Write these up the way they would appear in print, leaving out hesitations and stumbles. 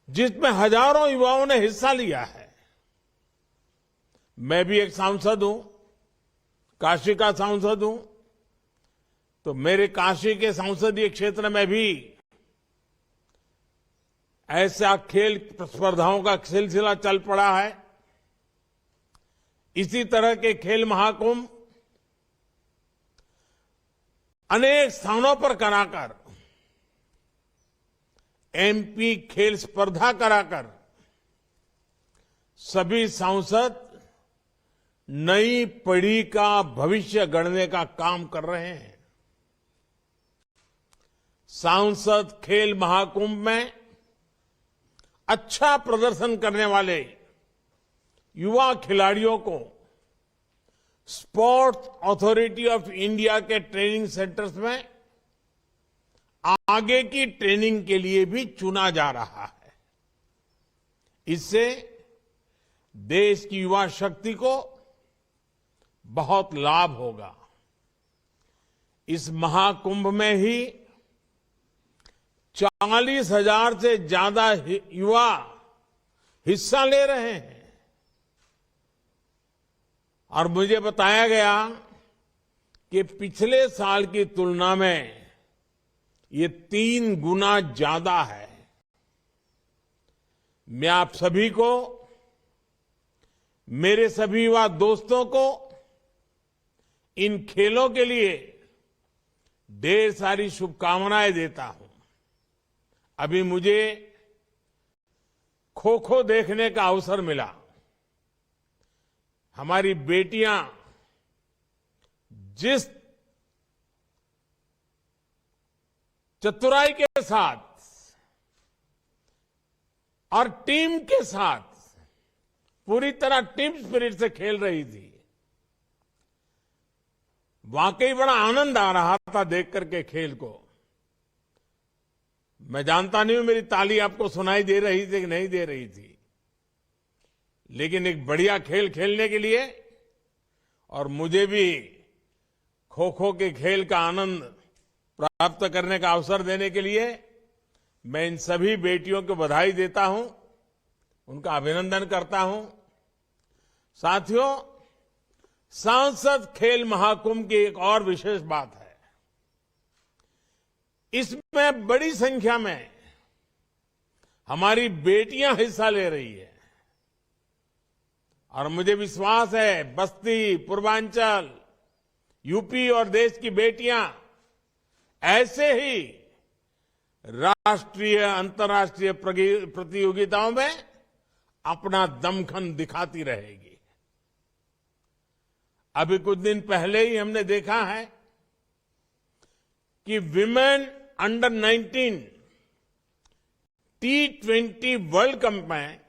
जिसमें हजारों युवाओं ने हिस्सा लिया है। मैं भी एक सांसद हूं, काशी का सांसद हूं, तो मेरे काशी के संसदीय क्षेत्र में भी ऐसा खेल स्पर्धाओं का सिलसिला चल पड़ा है। इसी तरह के खेल महाकुंभ अनेक स्थानों पर कराकर, एमपी खेल स्पर्धा कराकर सभी सांसद नई पीढ़ी का भविष्य गढ़ने का काम कर रहे हैं। सांसद खेल महाकुंभ में अच्छा प्रदर्शन करने वाले युवा खिलाड़ियों को स्पोर्ट्स अथॉरिटी ऑफ इंडिया के ट्रेनिंग सेंटर्स में आगे की ट्रेनिंग के लिए भी चुना जा रहा है। इससे देश की युवा शक्ति को बहुत लाभ होगा। इस महाकुंभ में ही 40,000 से ज्यादा युवा हिस्सा ले रहे हैं और मुझे बताया गया कि पिछले साल की तुलना में ये 3 गुना ज्यादा है। मैं आप सभी को, मेरे सभी युवा दोस्तों को इन खेलों के लिए ढेर सारी शुभकामनाएं देता हूं। अभी मुझे खो खो देखने का अवसर मिला। हमारी बेटियां जिस चतुराई के साथ और टीम के साथ पूरी तरह टीम स्पिरिट से खेल रही थी, वाकई बड़ा आनंद आ रहा था देख करके खेल को। मैं जानता नहीं हूं मेरी ताली आपको सुनाई दे रही थी कि नहीं दे रही थी, लेकिन एक बढ़िया खेल खेलने के लिए और मुझे भी खो खो के खेल का आनंद प्राप्त करने का अवसर देने के लिए मैं इन सभी बेटियों को बधाई देता हूं, उनका अभिनंदन करता हूं। साथियों, सांसद खेल महाकुंभ की एक और विशेष बात है, इसमें बड़ी संख्या में हमारी बेटियां हिस्सा ले रही है और मुझे विश्वास है बस्ती, पूर्वांचल, यूपी और देश की बेटियां ऐसे ही राष्ट्रीय, अंतर्राष्ट्रीय प्रतियोगिताओं में अपना दमखम दिखाती रहेगी। अभी कुछ दिन पहले ही हमने देखा है कि women under 19 T20 world cup में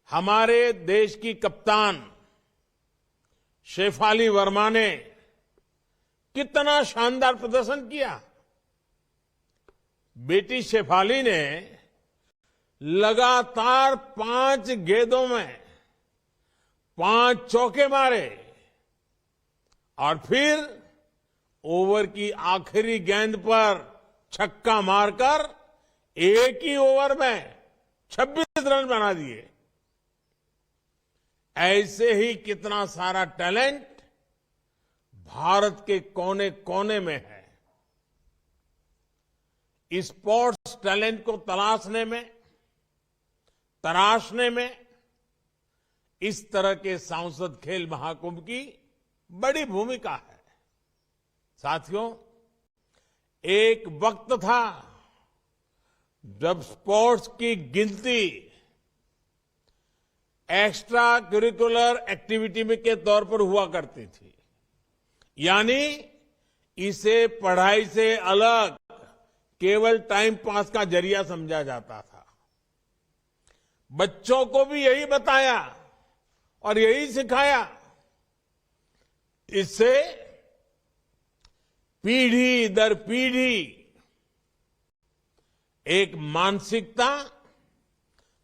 हमारे देश की कप्तान शेफाली वर्मा ने कितना शानदार प्रदर्शन किया। बेटी शेफाली ने लगातार 5 गेंदों में 5 चौके मारे और फिर ओवर की आखिरी गेंद पर छक्का मारकर एक ही ओवर में 26 रन बना दिए। ऐसे ही कितना सारा टैलेंट भारत के कोने कोने में है। स्पोर्ट्स टैलेंट को तराशने में इस तरह के सांसद खेल महाकुंभ की बड़ी भूमिका है। साथियों, एक वक्त था जब स्पोर्ट्स की गिनती एक्स्ट्रा करिकुलर एक्टिविटी में के तौर पर हुआ करती थी, यानी इसे पढ़ाई से अलग केवल टाइम पास का जरिया समझा जाता था। बच्चों को भी यही बताया और यही सिखाया। इससे पीढ़ी दर पीढ़ी एक मानसिकता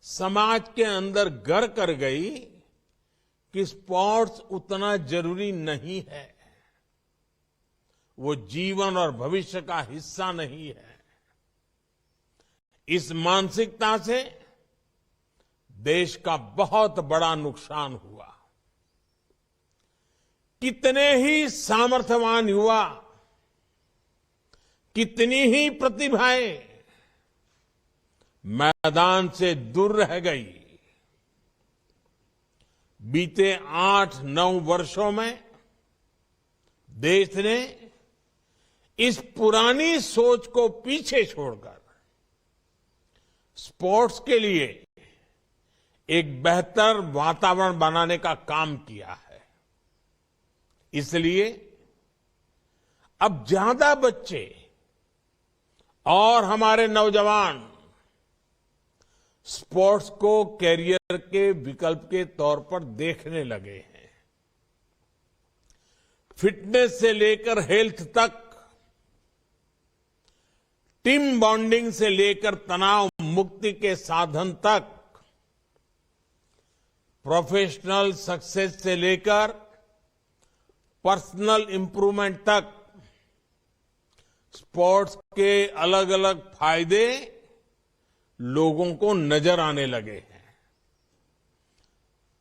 समाज के अंदर घर कर गई कि स्पोर्ट्स उतना जरूरी नहीं है, वो जीवन और भविष्य का हिस्सा नहीं है। इस मानसिकता से देश का बहुत बड़ा नुकसान हुआ। कितने ही सामर्थ्यवान युवा, कितनी ही प्रतिभाएं मैदान से दूर रह गई। बीते 8-9 वर्षों में देश ने इस पुरानी सोच को पीछे छोड़कर स्पोर्ट्स के लिए एक बेहतर वातावरण बनाने का काम किया है। इसलिए अब ज्यादा बच्चे और हमारे नौजवान स्पोर्ट्स को कैरियर के विकल्प के तौर पर देखने लगे हैं। फिटनेस से लेकर हेल्थ तक, टीम बॉन्डिंग से लेकर तनाव मुक्ति के साधन तक, प्रोफेशनल सक्सेस से लेकर पर्सनल इंप्रूवमेंट तक स्पोर्ट्स के अलग अलग फायदे लोगों को नजर आने लगे हैं।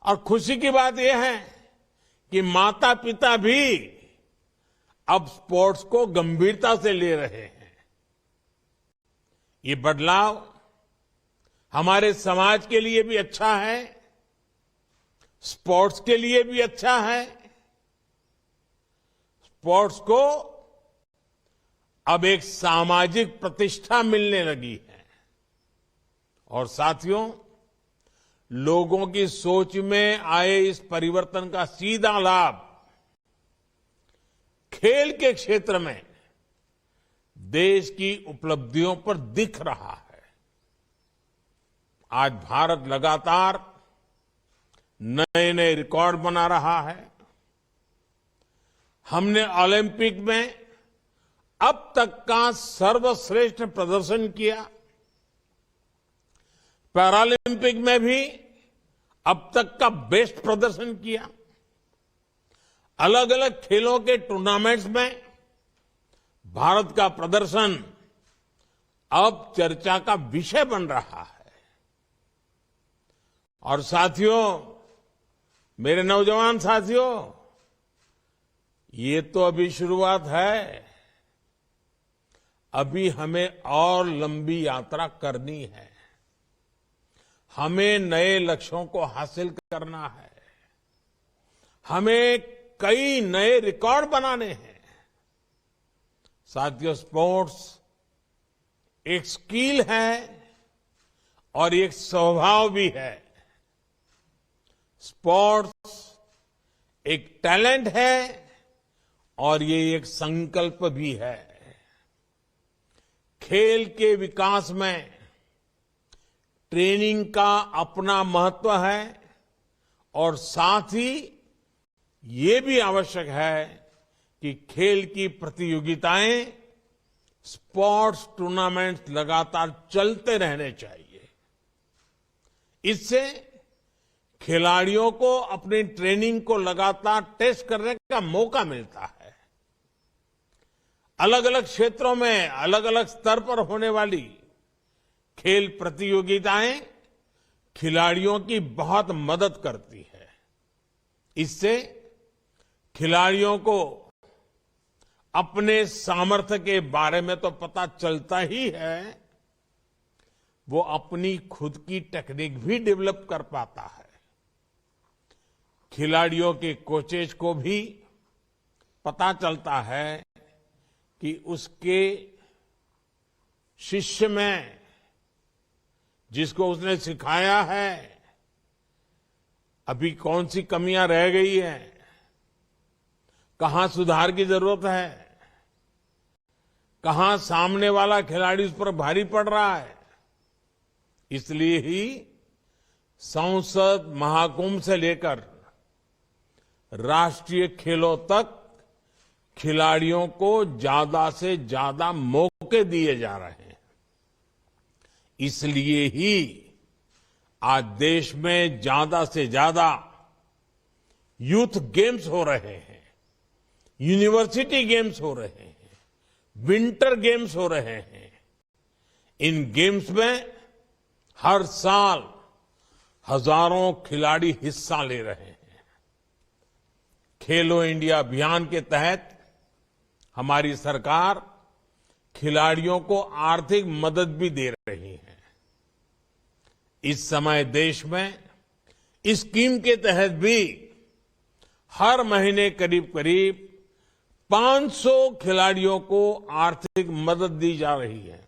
और खुशी की बात यह है कि माता पिता भी अब स्पोर्ट्स को गंभीरता से ले रहे हैं। ये बदलाव हमारे समाज के लिए भी अच्छा है, स्पोर्ट्स के लिए भी अच्छा है। स्पोर्ट्स को अब एक सामाजिक प्रतिष्ठा मिलने लगी है। और साथियों, लोगों की सोच में आए इस परिवर्तन का सीधा लाभ खेल के क्षेत्र में देश की उपलब्धियों पर दिख रहा है। आज भारत लगातार नए नए रिकॉर्ड बना रहा है। हमने ओलंपिक में अब तक का सर्वश्रेष्ठ प्रदर्शन किया। पैरालंपिक में भी अब तक का बेस्ट प्रदर्शन किया। अलग अलग खेलों के टूर्नामेंट्स में भारत का प्रदर्शन अब चर्चा का विषय बन रहा है। और साथियों, मेरे नौजवान साथियों, ये तो अभी शुरुआत है। अभी हमें और लंबी यात्रा करनी है। हमें नए लक्ष्यों को हासिल करना है। हमें कई नए रिकॉर्ड बनाने हैं। साथियों, स्पोर्ट्स एक स्किल है और एक स्वभाव भी है। स्पोर्ट्स एक टैलेंट है और ये एक संकल्प भी है। खेल के विकास में ट्रेनिंग का अपना महत्व है और साथ ही ये भी आवश्यक है कि खेल की प्रतियोगिताएं, स्पोर्ट्स टूर्नामेंट्स लगातार चलते रहने चाहिए। इससे खिलाड़ियों को अपनी ट्रेनिंग को लगातार टेस्ट करने का मौका मिलता है। अलग अलग क्षेत्रों में अलग अलग स्तर पर होने वाली खेल प्रतियोगिताएं खिलाड़ियों की बहुत मदद करती है। इससे खिलाड़ियों को अपने सामर्थ्य के बारे में तो पता चलता ही है, वो अपनी खुद की टेक्निक भी डेवलप कर पाता है। खिलाड़ियों के कोचेज को भी पता चलता है कि उसके शिष्य में, जिसको उसने सिखाया है, अभी कौन सी कमियां रह गई है, कहां सुधार की जरूरत है, कहां सामने वाला खिलाड़ी उस पर भारी पड़ रहा है। इसलिए ही संसद महाकुंभ से लेकर राष्ट्रीय खेलों तक खिलाड़ियों को ज्यादा से ज्यादा मौके दिए जा रहे हैं। इसलिए ही आज देश में ज्यादा से ज्यादा यूथ गेम्स हो रहे हैं, यूनिवर्सिटी गेम्स हो रहे हैं, विंटर गेम्स हो रहे हैं। इन गेम्स में हर साल हजारों खिलाड़ी हिस्सा ले रहे हैं। खेलो इंडिया अभियान के तहत हमारी सरकार खिलाड़ियों को आर्थिक मदद भी दे रही है। इस समय देश में इस स्कीम के तहत भी हर महीने करीब करीब 500 खिलाड़ियों को आर्थिक मदद दी जा रही है।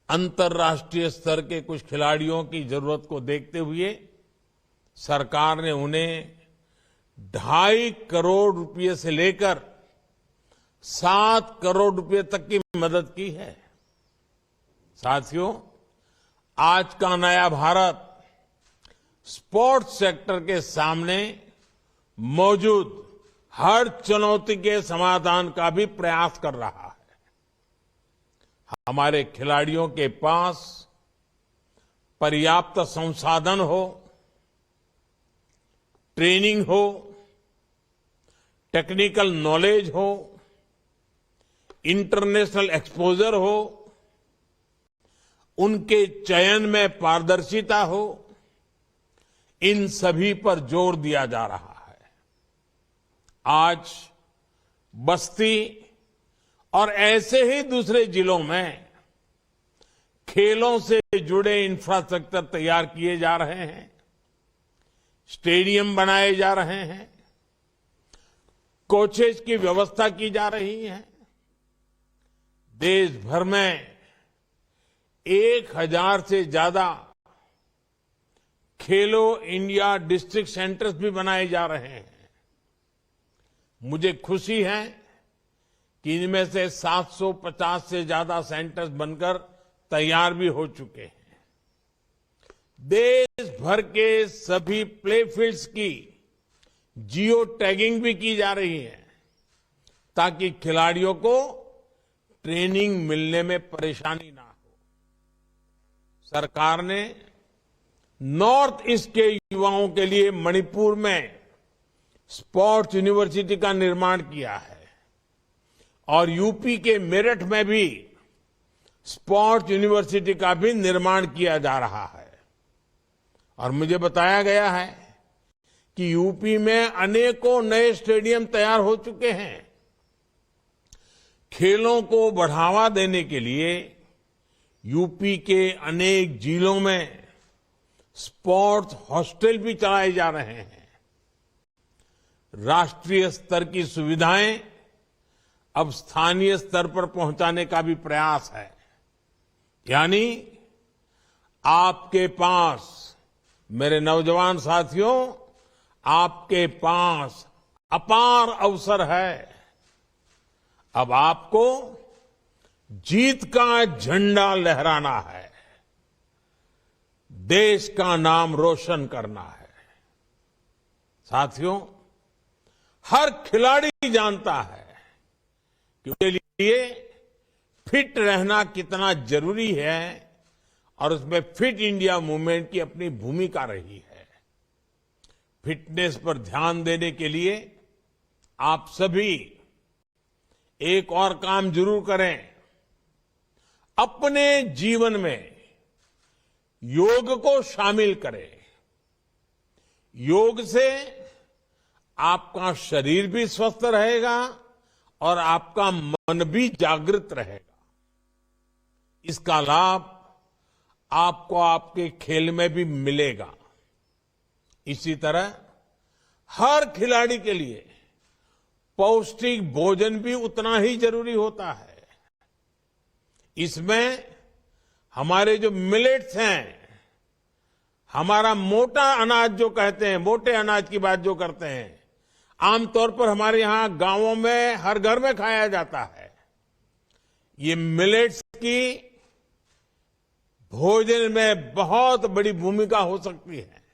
अंतर्राष्ट्रीय स्तर के कुछ खिलाड़ियों की जरूरत को देखते हुए सरकार ने उन्हें 2.5 करोड़ रुपए से लेकर 7 करोड़ रुपए तक की मदद की है। साथियों, आज का नया भारत स्पोर्ट्स सेक्टर के सामने मौजूद हर चुनौती के समाधान का भी प्रयास कर रहा है। हमारे खिलाड़ियों के पास पर्याप्त संसाधन हो, ट्रेनिंग हो, टेक्निकल नॉलेज हो, इंटरनेशनल एक्सपोजर हो, उनके चयन में पारदर्शिता हो, इन सभी पर जोर दिया जा रहा है। आज बस्ती और ऐसे ही दूसरे जिलों में खेलों से जुड़े इंफ्रास्ट्रक्चर तैयार किए जा रहे हैं, स्टेडियम बनाए जा रहे हैं, कोचेज की व्यवस्था की जा रही है। देश भर में 1000 से ज्यादा खेलो इंडिया डिस्ट्रिक्ट सेंटर्स भी बनाए जा रहे हैं। मुझे खुशी है कि इनमें से 750 से ज्यादा सेंटर्स बनकर तैयार भी हो चुके हैं। देश भर के सभी प्ले फील्ड्स की जियो टैगिंग भी की जा रही है ताकि खिलाड़ियों को ट्रेनिंग मिलने में परेशानी ना हो। सरकार ने नॉर्थ ईस्ट के युवाओं के लिए मणिपुर में स्पोर्ट्स यूनिवर्सिटी का निर्माण किया है और यूपी के मेरठ में भी स्पोर्ट्स यूनिवर्सिटी का भी निर्माण किया जा रहा है। और मुझे बताया गया है कि यूपी में अनेकों नए स्टेडियम तैयार हो चुके हैं। खेलों को बढ़ावा देने के लिए यूपी के अनेक जिलों में स्पोर्ट्स हॉस्टल भी चलाए जा रहे हैं। राष्ट्रीय स्तर की सुविधाएं अब स्थानीय स्तर पर पहुंचाने का भी प्रयास है। यानी आपके पास, मेरे नौजवान साथियों, आपके पास अपार अवसर है। अब आपको जीत का झंडा लहराना है, देश का नाम रोशन करना है। साथियों, हर खिलाड़ी जानता है कि उसके लिए फिट रहना कितना जरूरी है और उसमें फिट इंडिया मूवमेंट की अपनी भूमिका रही है। फिटनेस पर ध्यान देने के लिए आप सभी एक और काम जरूर करें। अपने जीवन में योग को शामिल करें। योग से आपका शरीर भी स्वस्थ रहेगा और आपका मन भी जागृत रहेगा। इसका लाभ आपको आपके खेल में भी मिलेगा। इसी तरह हर खिलाड़ी के लिए पौष्टिक भोजन भी उतना ही जरूरी होता है। इसमें हमारे जो मिलेट्स हैं, हमारा मोटा अनाज जो कहते हैं, मोटे अनाज की बात जो करते हैं, आमतौर पर हमारे यहां गांवों में हर घर में खाया जाता है। ये मिलेट्स की भोजन में बहुत बड़ी भूमिका हो सकती है।